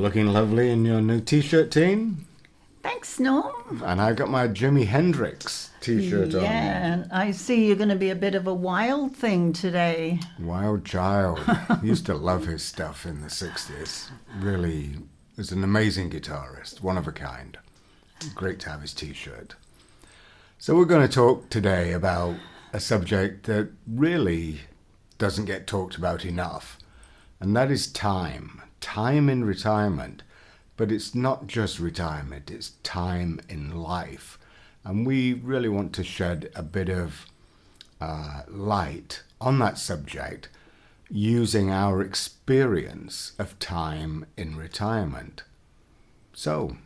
Looking lovely in your new t-shirt, Teen. Thanks, Norm. And I got my Jimi Hendrix t-shirt on. Yeah, and I see you're going to be a bit of a wild thing today. Wild Child. Used to love his stuff in the 60s. Really is an amazing guitarist, one of a kind. Great to have his t-shirt. So we're going to talk today about a subject that really doesn't get talked about enough, and that is time. Time in retirement. But it's not just retirement, it's time in life. And we really want to shed a bit of light on that subject using our experience of time in retirement. So,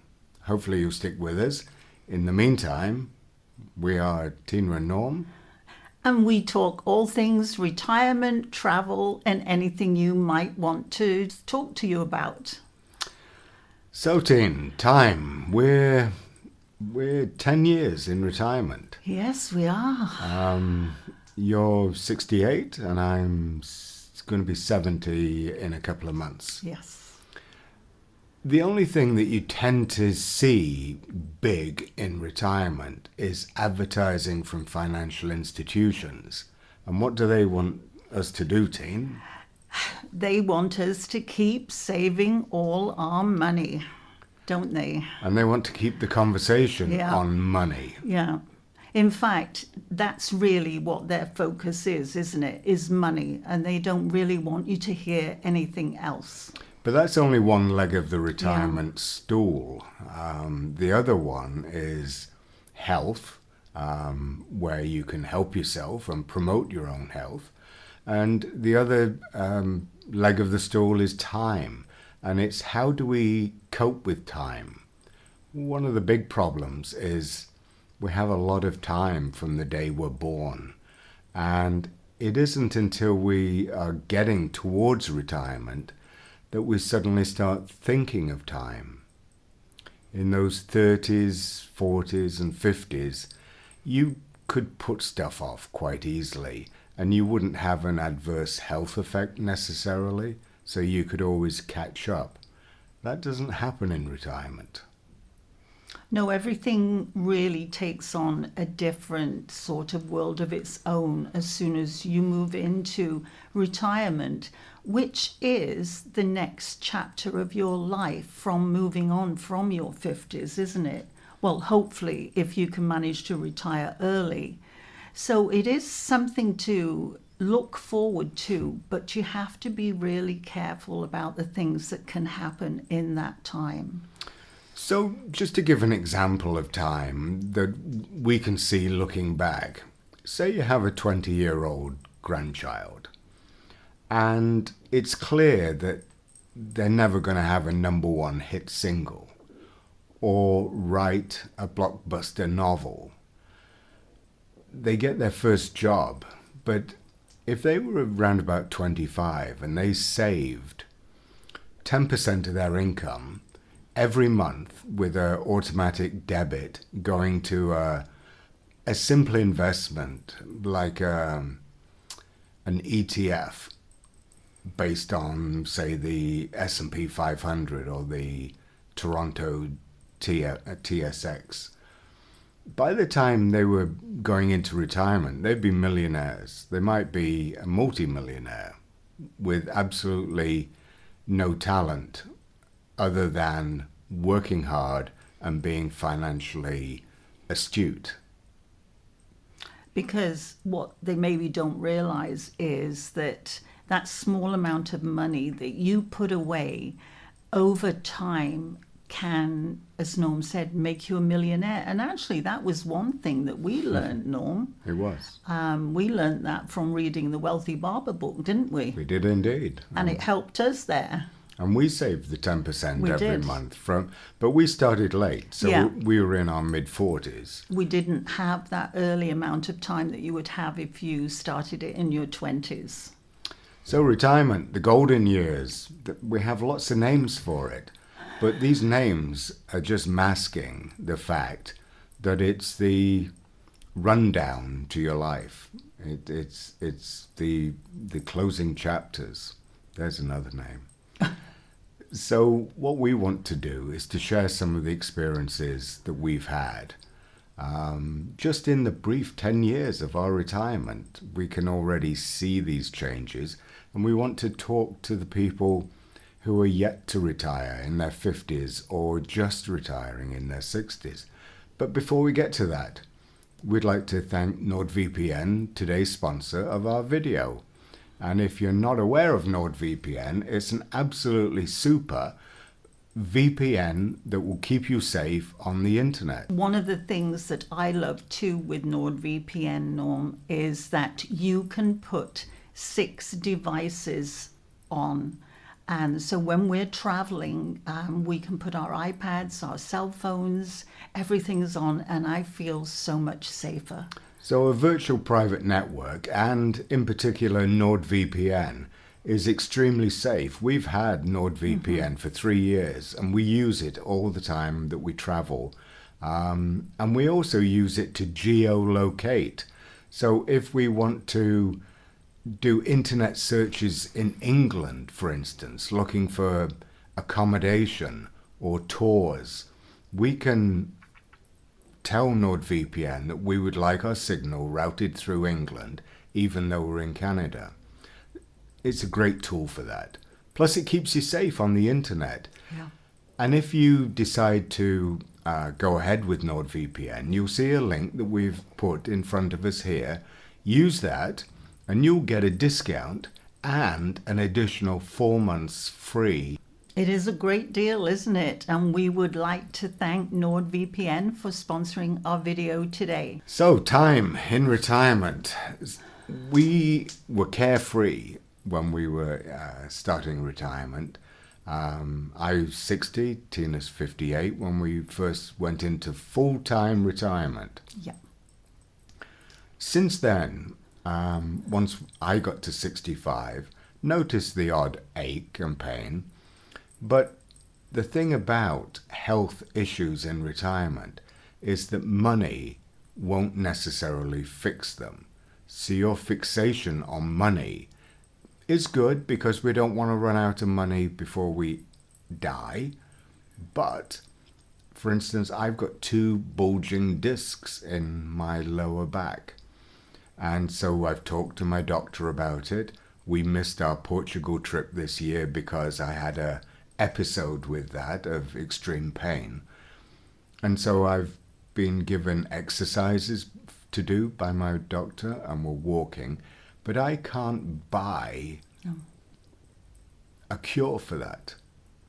hopefully you'll stick with us. In the meantime, we are Tina and Norm. And we talk all things retirement, travel, and anything you might want to talk to you about. So, Teen, time. We're 10 years in retirement. Yes, we are. You're 68 and I'm going to be 70 in a couple of months. Yes. The only thing that you tend to see big in retirement is advertising from financial institutions. And what do they want us to do, Teen? They want us to keep saving all our money, don't they? And they want to keep the conversation on money. Yeah. In fact, that's really what their focus is, isn't it? Is money. And they don't really want you to hear anything else. But that's only one leg of the retirement stool. The other one is health, where you can help yourself and promote your own health. And the other leg of the stool is time. And it's how do we cope with time? One of the big problems is we have a lot of time from the day we're born. And it isn't until we are getting towards retirement that we suddenly start thinking of time. In those 30s, 40s and 50s, you could put stuff off quite easily. And you wouldn't have an adverse health effect necessarily, so you could always catch up. That doesn't happen in retirement. No, everything really takes on a different sort of world of its own as soon as you move into retirement, which is the next chapter of your life from moving on from your 50s, isn't it? Well, hopefully, if you can manage to retire early. So it is something to look forward to, but you have to be really careful about the things that can happen in that time. So just to give an example of time that we can see looking back, say you have a 20-year-old grandchild, and it's clear that they're never going to have a number one hit single or write a blockbuster novel. They get their first job, but if they were around about 25 and they saved 10% of their income every month with an automatic debit going to a simple investment like an ETF based on, say, the S&P 500 or the Toronto TSX, by the time they were going into retirement, they'd be millionaires. They might be a multi-millionaire with absolutely no talent other than working hard and being financially astute. Because what they maybe don't realize is that that small amount of money that you put away over time can, as Norm said, make you a millionaire. And actually, that was one thing that we learned, Norm. It was. We learned that from reading the Wealthy Barber book, didn't we? We did indeed. And it helped us there. And we saved the 10% We every did. month but we started late, so Yeah. we were in our mid-40s. We didn't have that early amount of time that you would have if you started it in your 20s. So retirement, the golden years, we have lots of names for it. But these names are just masking the fact that it's the rundown to your life. It's the closing chapters. There's another name. So what we want to do is to share some of the experiences that we've had. Just in the brief 10 years of our retirement, we can already see these changes, and we want to talk to the people who are yet to retire in their 50s or just retiring in their 60s. But before we get to that, we'd like to thank NordVPN, today's sponsor of our video. And if you're not aware of NordVPN, it's an absolutely super VPN that will keep you safe on the internet. One of the things that I love too with NordVPN, Norm, is that you can put 6 devices on. And so when we're traveling, we can put our iPads, our cell phones, everything's on, and I feel so much safer. So a virtual private network, and in particular NordVPN, is extremely safe. We've had NordVPN for 3 years, and we use it all the time that we travel. And we also use it to geolocate. So if we want to do internet searches in England, for instance, looking for accommodation or tours, we can tell NordVPN that we would like our signal routed through England, even though we're in Canada. It's a great tool for that. Plus, it keeps you safe on the internet. Yeah. And if you decide to go ahead with NordVPN, you'll see a link that we've put in front of us here. Use that, and you'll get a discount and an additional 4 months free. It is a great deal, isn't it? And we would like to thank NordVPN for sponsoring our video today. So, time in retirement. We were carefree when we were starting retirement. I was 60, Tina's 58 when we first went into full-time retirement. Yeah. Since then, once I got to 65, noticed the odd ache and pain. But the thing about health issues in retirement is that money won't necessarily fix them. So your fixation on money is good because we don't want to run out of money before we die. But, for instance, I've got 2 bulging discs in my lower back. And so I've talked to my doctor about it. We missed our Portugal trip this year because I had a episode with that of extreme pain. And so I've been given exercises to do by my doctor, and we're walking. But I can't buy a cure for that.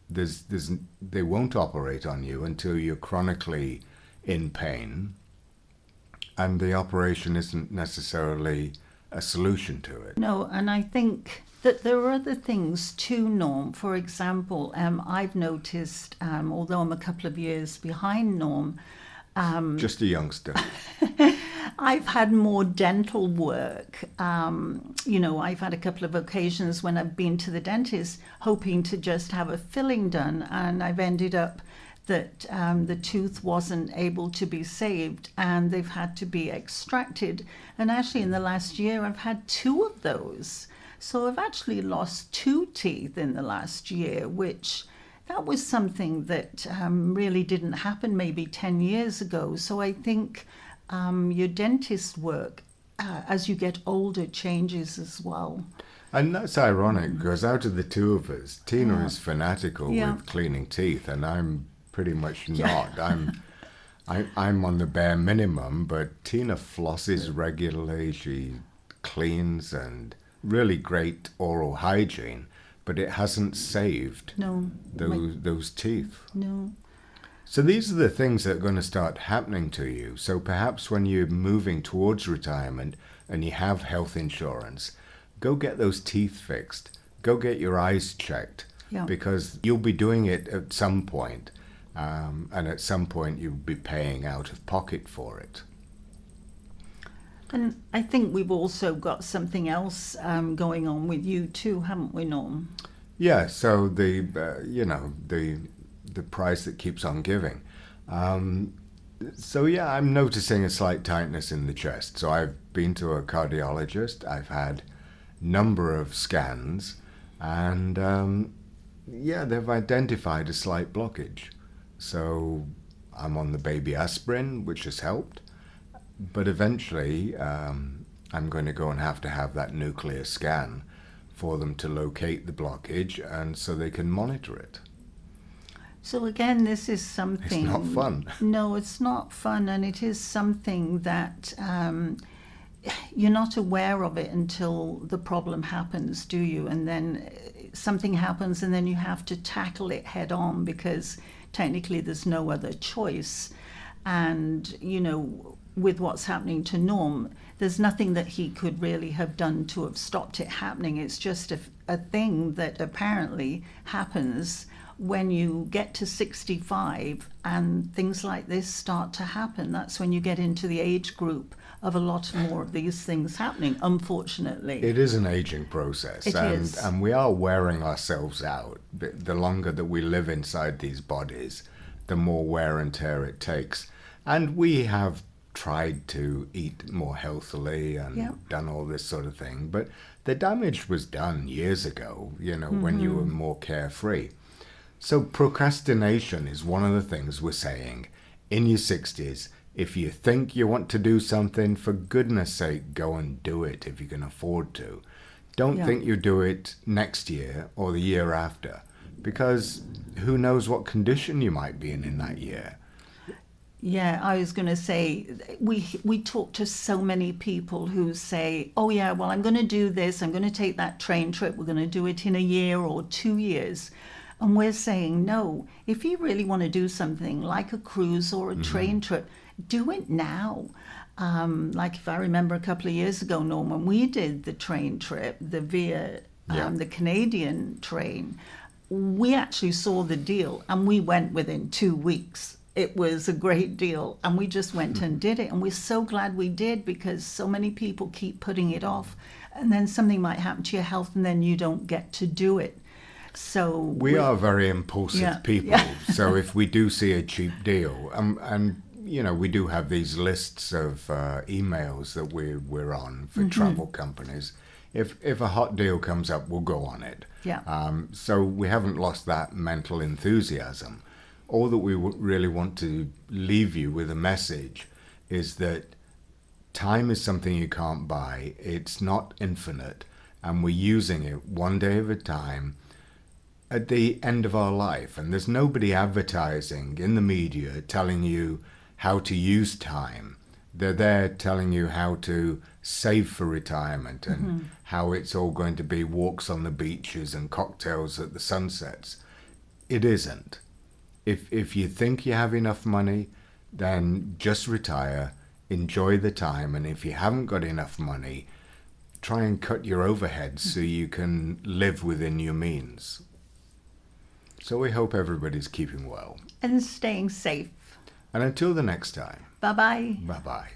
They won't operate on you until you're chronically in pain, and the operation isn't necessarily a solution to it. No, and I think that there are other things too, Norm. For example, I've noticed, although I'm a couple of years behind Norm, Just a youngster. I've had more dental work. I've had a couple of occasions when I've been to the dentist hoping to just have a filling done, and I've ended up that the tooth wasn't able to be saved and they've had to be extracted. And actually in the last year I've had 2 of those. So I've actually lost 2 teeth in the last year, which that was something that really didn't happen maybe 10 years ago. So I think your dentist work as you get older changes as well. And that's ironic because out of the 2 of us, Tina is fanatical with cleaning teeth, and I'm pretty much not. I'm on the bare minimum, but Tina flosses regularly. She cleans and really great oral hygiene, but it hasn't saved those teeth. No. So these are the things that are going to start happening to you. So perhaps when you're moving towards retirement and you have health insurance, go get those teeth fixed. Go get your eyes checked, because you'll be doing it at some point. And at some point you'll be paying out of pocket for it. And I think we've also got something else going on with you too, haven't we, Norm? Yeah. So the price that keeps on giving. So yeah, I'm noticing a slight tightness in the chest. So I've been to a cardiologist. I've had a number of scans, and Yeah, they've identified a slight blockage. So I'm on the baby aspirin, which has helped. But eventually, I'm going to go and have that nuclear scan for them to locate the blockage and so they can monitor it. So again, this is It's something. not fun. No, it's not fun, and it is something that you're not aware of it until the problem happens, do you? And then something happens, and then you have to tackle it head on because technically there's no other choice. And with what's happening to Norm, there's nothing that he could really have done to have stopped it happening. It's just a thing that apparently happens when you get to 65 and things like this start to happen. That's when you get into the age group of a lot more of these things happening, unfortunately. It is an aging process, and we are wearing ourselves out. The longer that we live inside these bodies, the more wear and tear it takes. And we have tried to eat more healthily and done all this sort of thing, but the damage was done years ago, when you were more carefree. So procrastination is one of the things we're saying. In your 60s, if you think you want to do something, for goodness sake, go and do it if you can afford to. Don't think you do it next year or the year after, because who knows what condition you might be in that year. Yeah, I was going to say, we talk to so many people who say, oh yeah, well, I'm going to do this, I'm going to take that train trip, we're going to do it in a year or 2 years. And we're saying, no, if you really want to do something like a cruise or a train trip, do it now. Like if I remember a couple of years ago, Norman, we did the train trip, the Canadian train. We actually saw the deal and we went within 2 weeks. It was a great deal and we just went and did it. And we're so glad we did because so many people keep putting it off. And then something might happen to your health and then you don't get to do it. So we are very impulsive people. So if we do see a cheap deal, and we do have these lists of emails that we're on for travel companies. If a hot deal comes up, we'll go on it. So we haven't lost that mental enthusiasm. All that we really want to leave you with a message is that time is something you can't buy. It's not infinite, and we're using it one day at a time at the end of our life. And there's nobody advertising in the media telling you how to use time. They're there telling you how to save for retirement and how it's all going to be walks on the beaches and cocktails at the sunsets. It isn't. If you think you have enough money, then just retire, enjoy the time. And if you haven't got enough money, try and cut your overheads so you can live within your means. So we hope everybody's keeping well. And staying safe. And until the next time. Bye-bye. Bye-bye.